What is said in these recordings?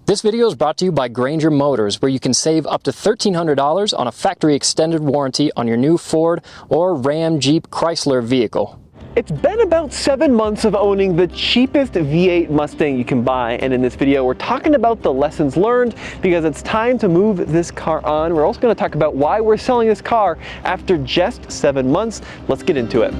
This video is brought to you by Granger Motors, where you can save up to $1,300 on a factory extended warranty on your new Ford or Ram, Jeep, Chrysler vehicle. It's been about 7 months of owning the cheapest V8 Mustang you can buy, and in this video we're talking about the lessons learned because it's time to move this car on. We're also going to talk about why we're selling this car after just 7 months. Let's get into it.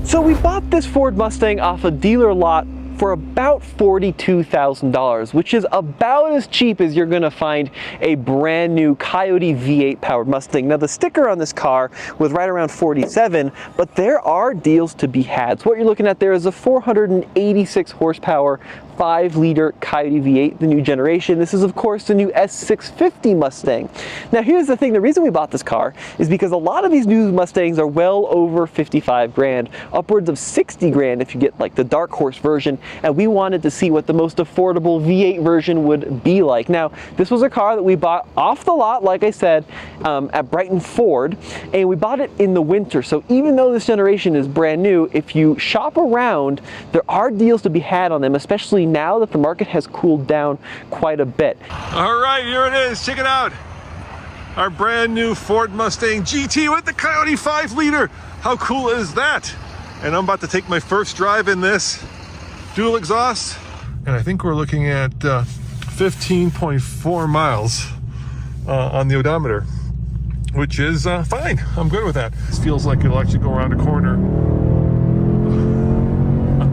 So we bought this Ford Mustang off a dealer lot for about $42,000, which is about as cheap as you're gonna find a brand new Coyote V8 powered Mustang. Now the sticker on this car was right around $47,000, but there are deals to be had. So what you're looking at there is a 486 horsepower, 5-liter Coyote V8, the new generation. This is of course the new S650 Mustang. Now here's the thing, the reason we bought this car is because a lot of these new Mustangs are well over 55 grand, upwards of 60 grand if you get like the dark horse version, and we wanted to see what the most affordable V8 version would be like. Now this was a car that we bought off the lot, like I said, at Brighton Ford, and we bought it in the winter. So even though this generation is brand new, if you shop around, there are deals to be had on them, especially now that the market has cooled down quite a bit. All right, here it is. Check it out. Our brand new Ford Mustang GT with the Coyote 5-liter. How cool is that? And I'm about to take my first drive in this dual exhaust. And I think we're looking at 15.4 miles on the odometer, which is fine. I'm good with that. This feels like it'll actually go around a corner.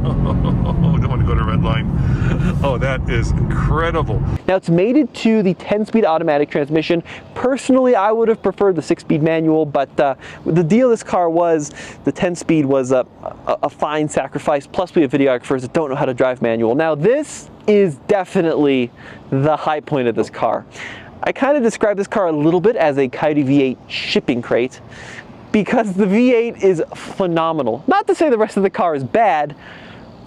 Don't want to go to a red line. Oh, that is incredible. Now it's mated to the 10-speed automatic transmission. Personally, I would have preferred the 6-speed manual, but the deal of this car was the 10-speed was a fine sacrifice. Plus we have videographers that don't know how to drive manual. Now this is definitely the high point of this car. I kind of describe this car a little bit as a Coyote V8 shipping crate because the V8 is phenomenal. Not to say the rest of the car is bad,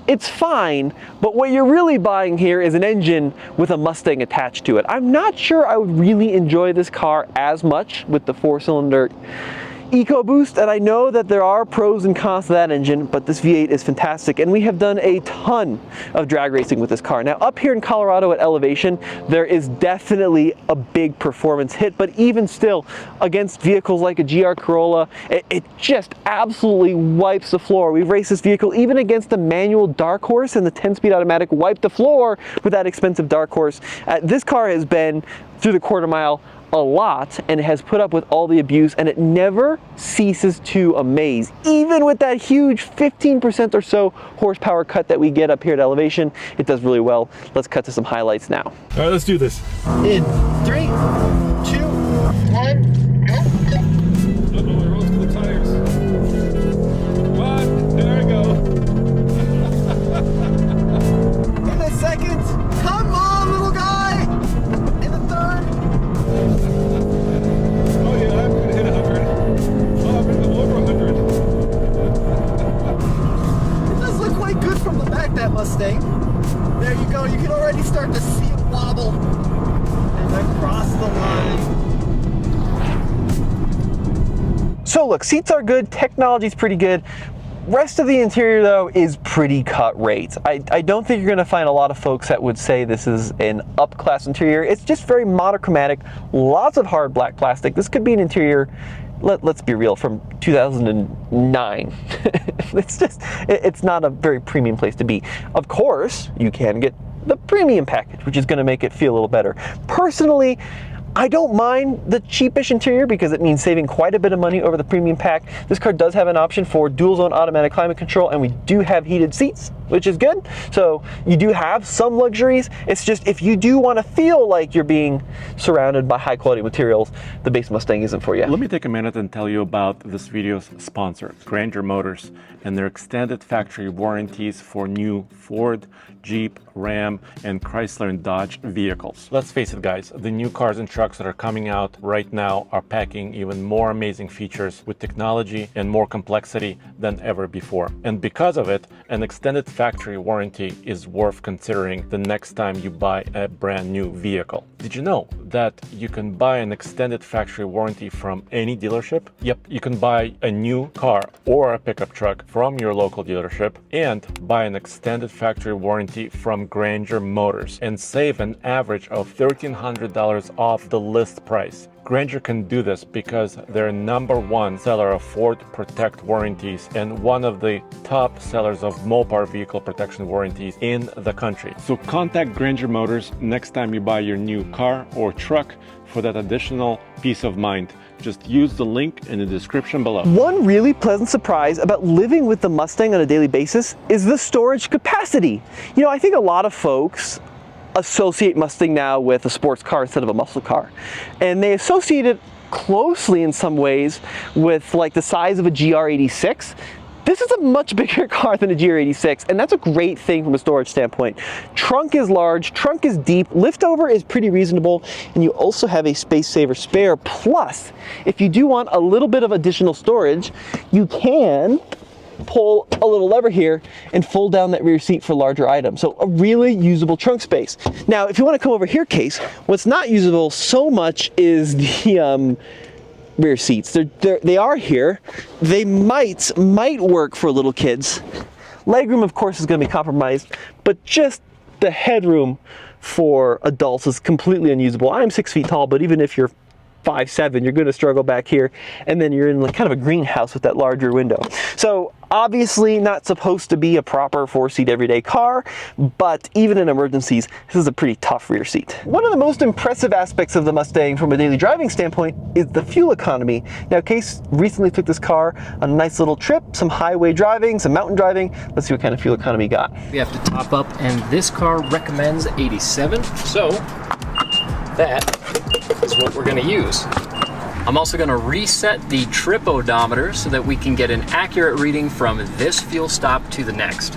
it's fine, but what you're really buying here is an engine with a Mustang attached to it. I'm not sure I would really enjoy this car as much with the 4-cylinder EcoBoost, and I know that there are pros and cons to that engine, but this V8 is fantastic, and we have done a ton of drag racing with this car. Now up here in Colorado at elevation, there is definitely a big performance hit, but even still, against vehicles like a GR Corolla, it just absolutely wipes the floor. We've raced this vehicle even against the manual Dark Horse, and the 10-speed automatic wiped the floor with that expensive Dark Horse. This car has been through the quarter mile a lot, and it has put up with all the abuse, and it never ceases to amaze. Even with that huge 15% or so horsepower cut that we get up here at elevation, it does really well. Let's cut to some highlights now. All right, let's do this. In 3, 2, 1, go. Uh-oh, I rose to the tires. What? There we go. In the second, come on, little guy. In the third. Oh yeah, I'm gonna hit 100. Oh, I'm gonna go over 100. It does look quite good from the back, that Mustang. There you go, you can already start to see it wobble. And across the line. So look, seats are good, technology's pretty good. Rest of the interior though is pretty cut rate. I don't think you're gonna find a lot of folks that would say this is an up-class interior. It's just very monochromatic, lots of hard black plastic. This could be an interior, let's be real, from 2009. It's not a very premium place to be. Of course, you can get the premium package, which is gonna make it feel a little better. Personally, I don't mind the cheapish interior because it means saving quite a bit of money over the premium pack. This car does have an option for dual zone automatic climate control, and we do have heated seats, which is good. So you do have some luxuries. It's just if you do want to feel like you're being surrounded by high quality materials, the base Mustang isn't for you. Let me take a minute and tell you about this video's sponsor, Granger Motors, and their extended factory warranties for new Ford, Jeep, Ram, and Chrysler and Dodge vehicles. Let's face it, guys, the new cars and trucks trucks that are coming out right now are packing even more amazing features with technology and more complexity than ever before. And because of it, an extended factory warranty is worth considering the next time you buy a brand new vehicle. Did you know that you can buy an extended factory warranty from any dealership? Yep, you can buy a new car or a pickup truck from your local dealership and buy an extended factory warranty from Granger Motors and save an average of $1,300 off the list price. Granger can do this because they're #1 seller of Ford Protect warranties and one of the top sellers of Mopar vehicle protection warranties in the country. So contact Granger Motors next time you buy your new car or truck for that additional peace of mind. Just use the link in the description below. One really pleasant surprise about living with the Mustang on a daily basis is the storage capacity. You know, I think a lot of folks associate Mustang now with a sports car instead of a muscle car. And they associate it closely in some ways with like the size of a GR86. This is a much bigger car than a GR86, and that's a great thing from a storage standpoint. Trunk is large, trunk is deep, liftover is pretty reasonable, and you also have a space saver spare. Plus, if you do want a little bit of additional storage, you can pull a little lever here and fold down that rear seat for larger items. So a really usable trunk space. Now, if you want to come over here, Case, what's not usable so much is the rear seats. They are here. They might work for little kids. Legroom, of course, is going to be compromised, but just the headroom for adults is completely unusable. I'm 6 feet tall, but even if you're 5'7", you're going to struggle back here, and then you're in like kind of a greenhouse with that larger window. So obviously not supposed to be a proper 4-seat everyday car, but even in emergencies, this is a pretty tough rear seat. One of the most impressive aspects of the Mustang from a daily driving standpoint is the fuel economy. Now, Case recently took this car on a nice little trip, some highway driving, some mountain driving. Let's see what kind of fuel economy he got. We have to top up, and this car recommends 87, so that is what we're going to use. I'm also going to reset the trip odometer so that we can get an accurate reading from this fuel stop to the next.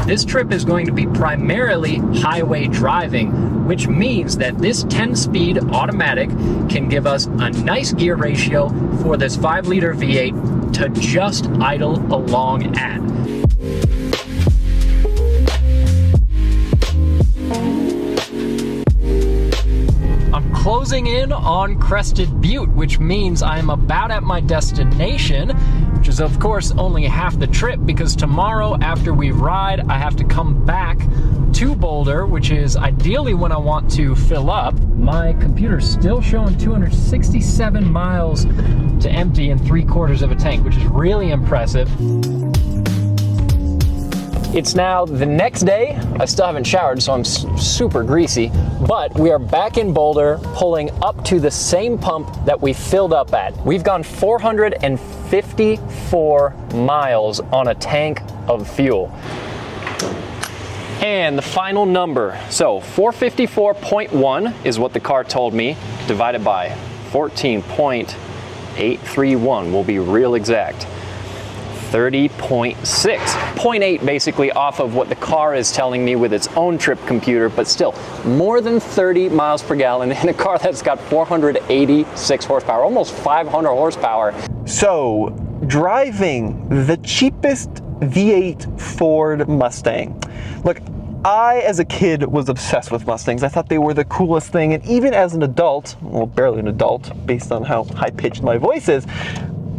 This trip is going to be primarily highway driving, which means that this 10-speed automatic can give us a nice gear ratio for this 5-liter V8 to just idle along at. I'm closing in on Crested Butte, which means I'm about at my destination, which is of course only half the trip because tomorrow after we ride, I have to come back to Boulder, which is ideally when I want to fill up. My computer's still showing 267 miles to empty in 3/4 of a tank, which is really impressive. It's now the next day. I still haven't showered, so I'm super greasy, but we are back in Boulder, pulling up to the same pump that we filled up at. We've gone 454 miles on a tank of fuel. And the final number, so 454.1 is what the car told me, divided by 14.831, we'll be real exact. 30.6, 0.8 basically off of what the car is telling me with its own trip computer, but still more than 30 miles per gallon in a car that's got 486 horsepower, almost 500 horsepower. So, driving the cheapest V8 Ford Mustang. Look, I, as a kid, was obsessed with Mustangs. I thought they were the coolest thing, and even as an adult, well, barely an adult, based on how high-pitched my voice is,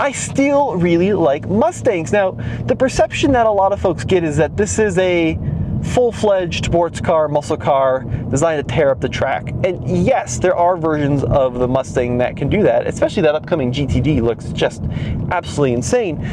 I still really like Mustangs. Now, the perception that a lot of folks get is that this is a full-fledged sports car, muscle car, designed to tear up the track. And yes, there are versions of the Mustang that can do that, especially that upcoming GTD looks just absolutely insane.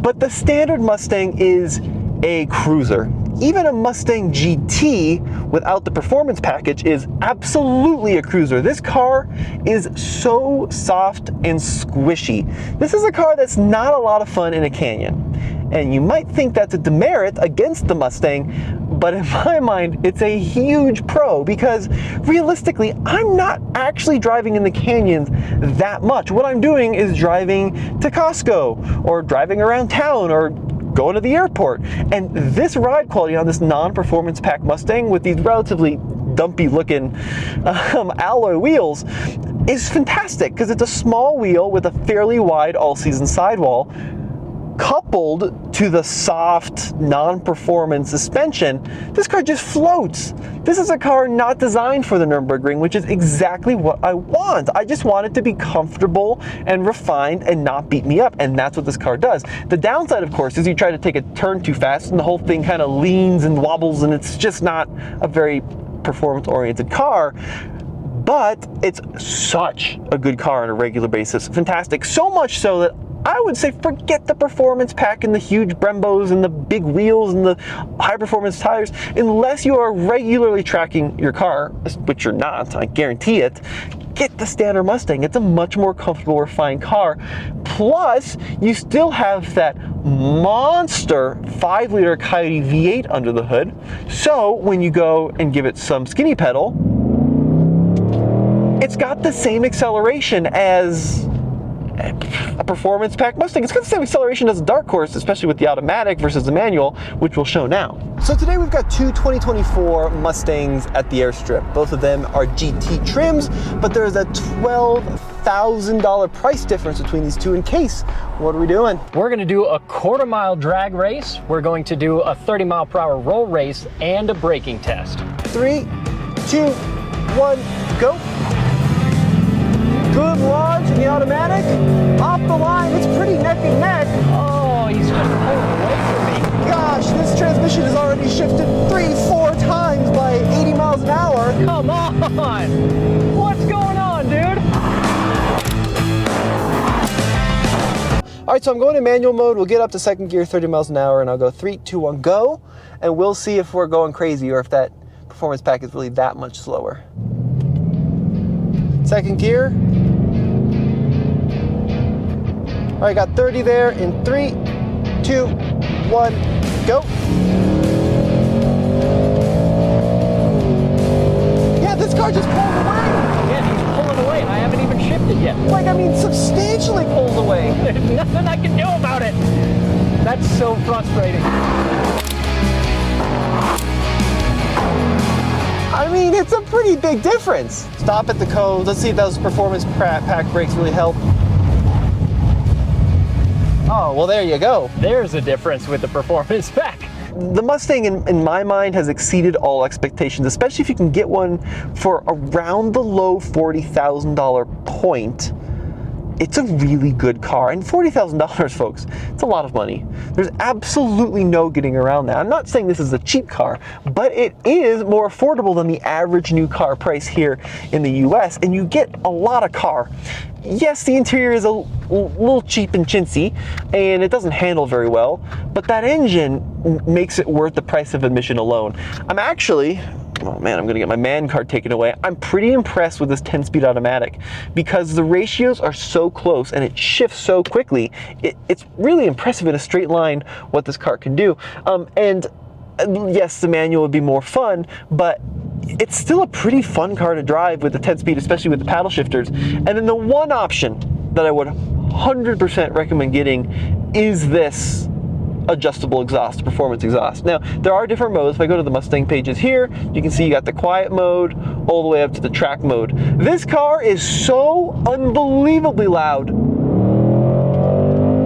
But the standard Mustang is a cruiser. Even a Mustang GT without the performance package is absolutely a cruiser. This car is so soft and squishy. This is a car that's not a lot of fun in a canyon. And you might think that's a demerit against the Mustang, but in my mind, it's a huge pro because realistically, I'm not actually driving in the canyons that much. What I'm doing is driving to Costco or driving around town or going to the airport. And this ride quality on this non-performance pack Mustang with these relatively dumpy looking alloy wheels is fantastic, because it's a small wheel with a fairly wide all-season sidewall, coupled to the soft non-performance suspension. This car just floats. This is a car not designed for the Nürburgring, which is exactly what I want. I just want it to be comfortable and refined and not beat me up, and that's what this car does. The downside, of course, is you try to take a turn too fast and the whole thing kind of leans and wobbles, and it's just not a very performance-oriented car. But it's such a good car on a regular basis. Fantastic. So much so that I would say forget the performance pack and the huge Brembos and the big wheels and the high performance tires. Unless you are regularly tracking your car, which you're not, I guarantee it, get the standard Mustang. It's a much more comfortable, refined car. Plus, you still have that monster 5-liter Coyote V8 under the hood. So when you go and give it some skinny pedal, it's got the same acceleration as a performance pack Mustang. It's got the same acceleration as a dark horse, especially with the automatic versus the manual, which we'll show now. So today we've got two 2024 Mustangs at the airstrip. Both of them are GT trims, but there's a $12,000 price difference between these two in case. What are we doing? We're going to do a quarter-mile drag race. We're going to do a 30-mile-per-hour roll race and a braking test. 3, 2, 1, go. Good launch in the automatic. Off the line, it's pretty neck and neck. Oh, he's just pulling away from me. Gosh, this transmission has already shifted 3-4 times by 80 miles an hour. Come on! What's going on, dude? All right, so I'm going in manual mode. We'll get up to second gear, 30 miles an hour, and I'll go 3, 2, 1, go. And we'll see if we're going crazy or if that performance pack is really that much slower. Second gear. All right, got 30 there in 3, 2, 1, go. Yeah, this car just pulled away. Yeah, he's pulling away. I haven't even shifted yet. Like, I mean, substantially pulled away. There's nothing I can do about it. That's so frustrating. I mean, it's a pretty big difference. Stop at the cones. Let's see if those performance pack brakes really help. Oh, well, there you go. There's a difference with the performance pack. The Mustang, in my mind, has exceeded all expectations, especially if you can get one for around the low $40,000 point. It's a really good car, and $40,000, folks, it's a lot of money. There's absolutely no getting around that. I'm not saying this is a cheap car, but it is more affordable than the average new car price here in the US, and you get a lot of car. Yes, the interior is a little cheap and chintzy, and it doesn't handle very well, but that engine makes it worth the price of admission alone. I'm actually, oh man, I'm gonna get my man card taken away. I'm pretty impressed with this 10-speed automatic because the ratios are so close and it shifts so quickly. It's really impressive in a straight line what this car can do. And yes, the manual would be more fun, but it's still a pretty fun car to drive with the 10-speed, especially with the paddle shifters. And then the one option that I would 100% recommend getting is this adjustable exhaust, performance exhaust. Now, there are different modes. If I go to the Mustang pages here, you can see you got the quiet mode all the way up to the track mode. This car is so unbelievably loud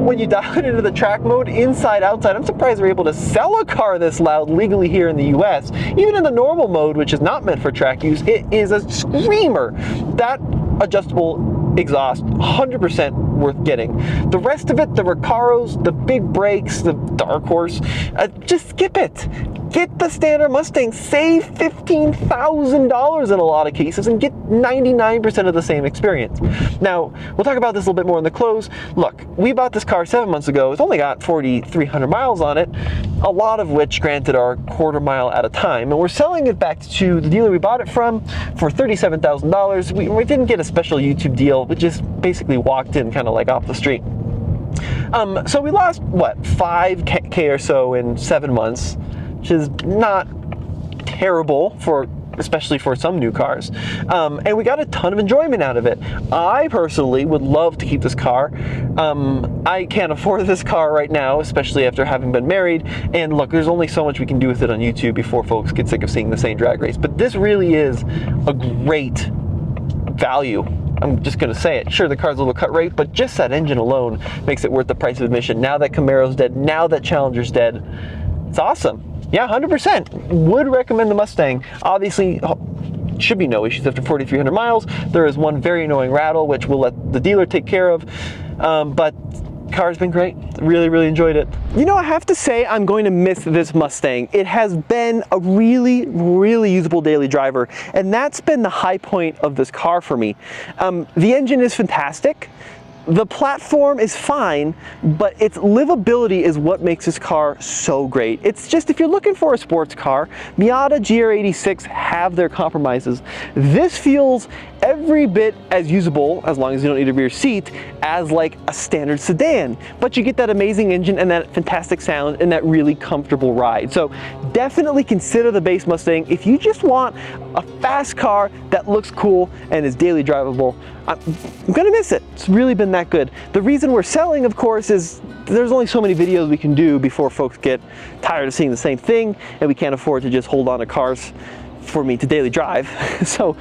when you dial it into the track mode, inside, outside. I'm surprised they're able to sell a car this loud legally here in the US. Even in the normal mode, which is not meant for track use, it is a screamer. That adjustable exhaust, 100% worth getting. The rest of it, the Recaros, the big brakes, the dark horse, just skip it. Get the standard Mustang, save $15,000 in a lot of cases and get 99% of the same experience. Now, we'll talk about this a little bit more in the close. Look, we bought this car 7 months ago. It's only got 4,300 miles on it, a lot of which, granted, are quarter mile at a time. And we're selling it back to the dealer we bought it from for $37,000. We didn't get a special YouTube deal. We just basically walked in kind of like off the street. So we lost, what, 5K or so in 7 months, which is not terrible for especially for some new cars. And we got a ton of enjoyment out of it. I personally would love to keep this car. I can't afford this car right now, especially after having been married. And look, there's only so much we can do with it on YouTube before folks get sick of seeing the same drag race. But this really is a great value. I'm just gonna say it. Sure, the car's a little cut rate, but just that engine alone makes it worth the price of admission. Now that Camaro's dead, now that Challenger's dead, it's awesome. Yeah, 100%. Would recommend the Mustang. Obviously, should be no issues after 4,300 miles. There is one very annoying rattle, which we'll let the dealer take care of. But car's been great. Really, really enjoyed it. You know, I have to say I'm going to miss this Mustang. It has been a really, really usable daily driver, and that's been the high point of this car for me. The engine is fantastic. The platform is fine, but its livability is what makes this car so great. It's just, if you're looking for a sports car, Miata GR86 have their compromises. This feels every bit as usable, as long as you don't need a rear seat, as like a standard sedan. But you get that amazing engine and that fantastic sound and that really comfortable ride. So definitely consider the base Mustang if you just want a fast car that looks cool and is daily drivable. I'm gonna miss it. It's really been that good. The reason we're selling, of course, is there's only so many videos we can do before folks get tired of seeing the same thing, and we can't afford to just hold on to cars for me to daily drive. So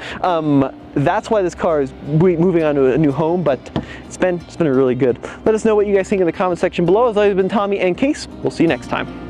that's why this car is moving on to a new home, but it's been really good. Let us know what you guys think in the comment section below. As always, been Tommy and Case. We'll see you next time.